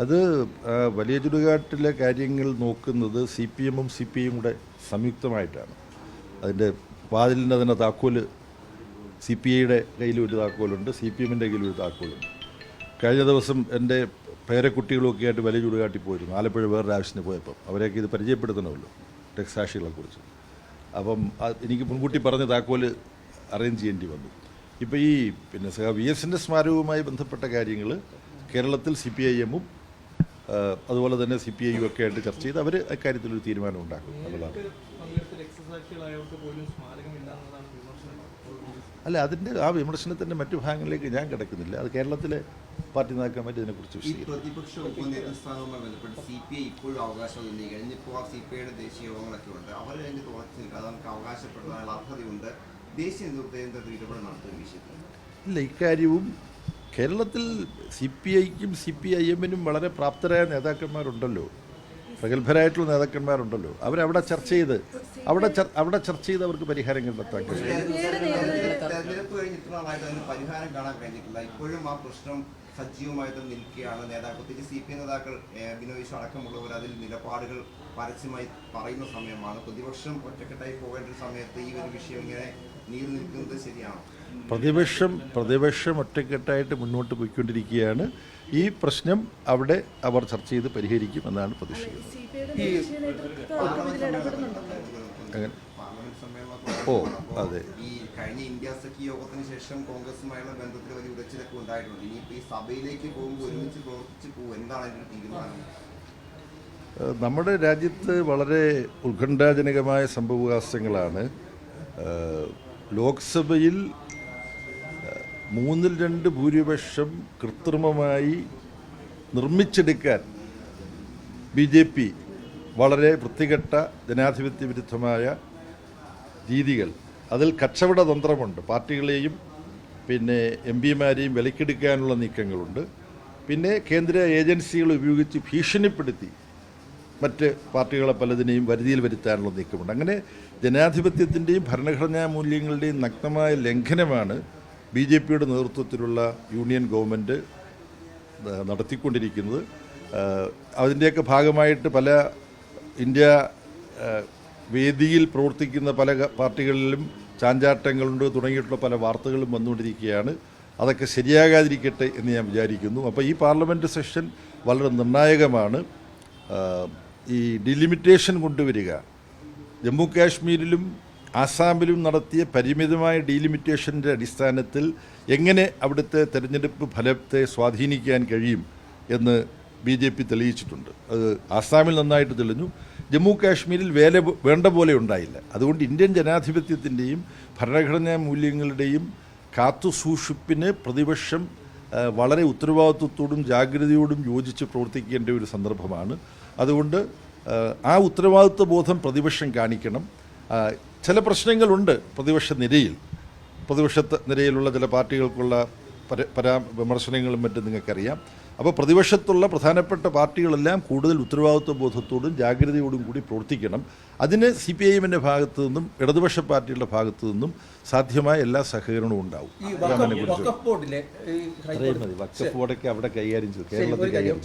അത് വലിയ ചുടുകാട്ടിലെ കാര്യങ്ങൾ നോക്കുന്നത് സി പി എമ്മും സി പി ഐയും കൂടെ സംയുക്തമായിട്ടാണ്. അതിൻ്റെ വാതിലിൻ്റെ തന്നെ താക്കോല് സി പി ഐയുടെ കയ്യിലൊരു താക്കോലുണ്ട്, സി പി എമ്മിൻ്റെ കയ്യിലൊരു താക്കോലുണ്ട്. കഴിഞ്ഞ ദിവസം എൻ്റെ പേരക്കുട്ടികളൊക്കെ ആയിട്ട് വലിയ ചുടുകാട്ടി പോയിരുന്നു. ആലപ്പുഴ വേറൊരു ആവശ്യത്തിന് പോയപ്പം അവരെയൊക്കെ ഇത് പരിചയപ്പെടുത്തണമല്ലോ രക്തസാക്ഷികളെക്കുറിച്ച്. അപ്പം എനിക്ക് മുൻകൂട്ടി പറഞ്ഞ താക്കോല് അറേഞ്ച് ചെയ്യേണ്ടി വന്നു. ഇപ്പോൾ ഈ വി എസിൻ്റെ സ്മാരകവുമായി ബന്ധപ്പെട്ട കാര്യങ്ങൾ കേരളത്തിൽ സി പി ഐ എമ്മും അതുപോലെ തന്നെ സി പി ഐയും ഒക്കെ ആയിട്ട് ചർച്ച ചെയ്ത് അവർ അക്കാര്യത്തിലൊരു തീരുമാനം ഉണ്ടാക്കും എന്നുള്ളതാണ്. അല്ല, അതിൻ്റെ ആ വിമർശനത്തിൻ്റെ മറ്റു ഭാഗങ്ങളിലേക്ക് ഞാൻ കിടക്കുന്നില്ല. അത് കേരളത്തിലെ പാർട്ടി നേതാക്കൾ മറ്റു ഇതിനെക്കുറിച്ച് പ്രതിപക്ഷ ഉപനേതൃസ്ഥാനവുമായി ബന്ധപ്പെട്ട് സി പി ഐ ഇപ്പോഴും അവകാശം ഉന്നയിക്കുകയാണ്. ഇപ്പോൾ സി പി ഐയുടെ ദേശീയ യോഗങ്ങളൊക്കെ ഉണ്ട്, അവർ അതിന് തുറച്ചു നിൽക്കുക, അത് നമുക്ക് അവകാശപ്പെടുന്നതിനുള്ള അർഹതയുണ്ട്. ദേശീയ നേതൃത്വം ഇടപെടൽ നടത്തുന്ന വിഷയത്തിൽ ഇല്ല. ഇക്കാര്യവും കേരളത്തിൽ സി പി ഐക്കും സി പി ഐ എമ്മിനും വളരെ പ്രാപ്തരായ നേതാക്കന്മാരുണ്ടല്ലോ, പ്രഗത്ഭരായിട്ടുള്ള നേതാക്കന്മാരുണ്ടല്ലോ. അവരവിടെ ചർച്ച ചെയ്ത് അവർക്ക് പരിഹാരം കണ്ടെത്താൻ കഴിയും. തെരഞ്ഞെടുപ്പ് കഴിഞ്ഞ് ഇത്ര നാളായിട്ട് അതിന് പരിഹാരം കാണാൻ കഴിഞ്ഞിട്ടില്ല. ഇപ്പോഴും ആ പ്രശ്നം സജീവമായിട്ട് നിൽക്കുകയാണ്. നേതാക്കൾ, പ്രത്യേകിച്ച് സി പി ഐ നേതാക്കൾ ബിനോയ് വിശ്വം അടക്കമുള്ളവർ അതിൽ നിലപാടുകൾ പരസ്യമായി പറയുന്ന സമയമാണ്. പ്രതിപക്ഷം ഒറ്റക്കെട്ടായി പോകേണ്ട ഒരു സമയത്ത് ഈ ഒരു വിഷയം ഇങ്ങനെ നീണ്ടു നിൽക്കുന്നത് ശരിയാണോ? പ്രതിപക്ഷം ഒറ്റക്കെട്ടായിട്ട് മുന്നോട്ട് പോയിക്കൊണ്ടിരിക്കുകയാണ്. ഈ പ്രശ്നം അവിടെ അവർ ചർച്ച ചെയ്ത് പരിഹരിക്കും എന്നാണ് പ്രതീക്ഷിക്കുന്നത്. അതെ. ഈ കഴിഞ്ഞ ഇന്ത്യ സഖ്യ യോഗത്തിന് ശേഷം കോൺഗ്രസുമായുള്ള ബന്ധത്തിൽ വലിയ ഉടച്ചിലൊക്കെ ഉണ്ടായിട്ടുണ്ട്. ഇനിയിപ്പോൾ ഈ സഭയിലേക്ക് പോകുമ്പോൾ ഒരുമിച്ച് പ്രവർത്തിച്ച് പോകും, എന്താണ് അതിൻ്റെ തീരുമാനം? നമ്മുടെ രാജ്യത്ത് വളരെ ഉത്കണ്ഠാജനകമായ സംഭവവികാസങ്ങളാണ്. ലോക്സഭയിൽ 2/3 ഭൂരിപക്ഷം കൃത്രിമമായി നിർമ്മിച്ചെടുക്കാൻ ബി ജെ പി വളരെ വൃത്തികെട്ട ജനാധിപത്യ വിരുദ്ധമായ രീതികൾ, അതിൽ കച്ചവട തന്ത്രമുണ്ട്. പാർട്ടികളെയും എം പിമാരെയും വിലക്കെടുക്കാനുള്ള നീക്കങ്ങളുണ്ട്. പിന്നെ കേന്ദ്ര ഏജൻസികൾ ഉപയോഗിച്ച് ഭീഷണിപ്പെടുത്തി മറ്റ് പാർട്ടികളെ പലതിനെയും വരുതിയിൽ വരുത്താനുള്ള നീക്കമുണ്ട്. അങ്ങനെ ജനാധിപത്യത്തിൻ്റെയും ഭരണഘടനാ മൂല്യങ്ങളുടെയും നഗ്നമായ ലംഘനമാണ് ബി ജെ പിയുടെ നേതൃത്വത്തിലുള്ള യൂണിയൻ ഗവൺമെൻറ് നടത്തിക്കൊണ്ടിരിക്കുന്നത്. അതിൻ്റെയൊക്കെ ഭാഗമായിട്ട് പല ഇന്ത്യ വേദിയിൽ പ്രവർത്തിക്കുന്ന പല പാർട്ടികളിലും ചാഞ്ചാട്ടങ്ങളുണ്ട് തുടങ്ങിയിട്ടുള്ള പല വാർത്തകളും വന്നുകൊണ്ടിരിക്കുകയാണ്. അതൊക്കെ ശരിയാകാതിരിക്കട്ടെ എന്ന് ഞാൻ വിചാരിക്കുന്നു. അപ്പോൾ ഈ പാർലമെൻറ്റ് സെഷൻ വളരെ നിർണായകമാണ്. ഈ ഡിലിമിറ്റേഷൻ കൊണ്ടുവരിക, ജമ്മു കാശ്മീരിലും ആസാമിലും നടത്തിയ പരിമിതമായ ഡീലിമിറ്റേഷൻ്റെ അടിസ്ഥാനത്തിൽ എങ്ങനെ അവിടുത്തെ തെരഞ്ഞെടുപ്പ് ഫലത്തെ സ്വാധീനിക്കാൻ കഴിയും എന്ന് ബി ജെ പി തെളിയിച്ചിട്ടുണ്ട്. അത് ആസാമിൽ നന്നായിട്ട് തെളിഞ്ഞു, ജമ്മു കാശ്മീരിൽ വേണ്ട പോലെ ഉണ്ടായില്ല. അതുകൊണ്ട് ഇന്ത്യൻ ജനാധിപത്യത്തിൻ്റെയും ഭരണഘടനാ മൂല്യങ്ങളുടെയും കാത്തുസൂക്ഷിപ്പിന് പ്രതിപക്ഷം വളരെ ഉത്തരവാദിത്വത്തോടും ജാഗ്രതയോടും യോജിച്ച് പ്രവർത്തിക്കേണ്ട ഒരു സന്ദർഭമാണ്. അതുകൊണ്ട് ആ ഉത്തരവാദിത്വ ബോധം പ്രതിപക്ഷം കാണിക്കണം. ചില പ്രശ്നങ്ങളുണ്ട് പ്രതിപക്ഷ നിരയിലുള്ള ചില പാർട്ടികൾക്കുള്ള വിമർശനങ്ങളും മറ്റും നിങ്ങൾക്കറിയാം. അപ്പോൾ പ്രതിപക്ഷത്തുള്ള പ്രധാനപ്പെട്ട പാർട്ടികളെല്ലാം കൂടുതൽ ഉത്തരവാദിത്വ ബോധത്തോടും ജാഗ്രതയോടും കൂടി പ്രവർത്തിക്കണം. അതിന് സി പി ഐ എമ്മിൻ്റെ ഭാഗത്തു നിന്നും ഇടതുപക്ഷ പാർട്ടികളുടെ ഭാഗത്തു നിന്നും സാധ്യമായ എല്ലാ സഹകരണവും ഉണ്ടാവും. വഖഫ് ബോർഡൊക്കെ അവിടെ കൈകാര്യം ചെയ്തു, കേരളത്തിൽ കൈകാര്യം ചെയ്തു.